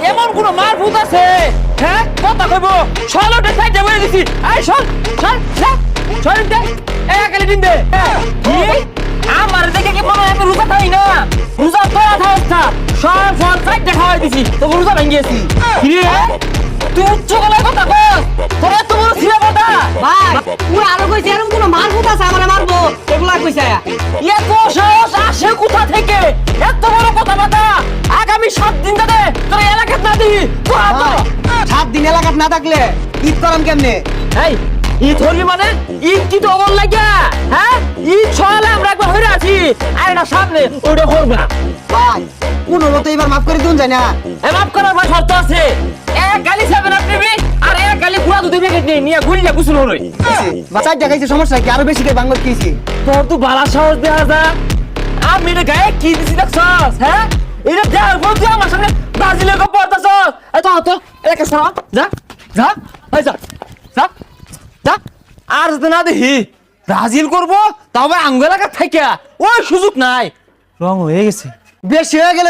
এমন কোন মার ভূত আছে হ্যাঁ কথা কইবো সলটা সাইডে বলে দিছি এই সল দে একালে দিন দে কি আমার দেখে কি মনে হয় আমি রোজা খাই না রোজা তোরা থাকতা সব ফল সাইডে খাওয়াই দিছি তো রোজা ভেঙেছি কি রে তুই উচ্চ গলায় কথা কস তোর এত বড় ছিলা কথা ভাই পুরো আরো কইছে এরকম কোন মার ভূত আছে আমারে মারবো এগুলা কইছে এত সাহস আসে কোথা থেকে এত বড় কথা বাতা আগামী 7 দিন ধরে তোর এলাকাত না দিই ভাই 7 দিন এলাকাত না থাকলে ঈদ করাম কেমনে এই ঈদ হলি মানে ঈদ কি তো অবল লাগা হ্যাঁ ঈদ ছলে আমরা একবার হইরা আছি আর না সামনে ওটা করবা ভাই কোন মতে এবার মাফ করে দিন যায় না মাফ করার ভাই শর্ত আছে এক গালি খাবেন আপনি আর এক গালি পুরা দুধ প্যাকেট নিয়ে গুলিয়া গুছুল হরই বাচ্চা দেখাইছে সমস্যা কি আরো বেশি করে বাংলা কিছি তোর তো বালা সাহস দেয়া যা আমি রে গায়ে কি দিছি দেখছস হ্যাঁ এটা দেখ বলছি আমার সামনে ব্রাজিলে গো পড়তাছস এই তো এলাকা সরা যা যা এই যা যা যা আর যদি না দেখি ব্রাজিল করবো তবে আঙ্গ এলাকা থাইকা ওই সুযোগ নাই রং হয়ে গেছে বেশি হয়ে গেল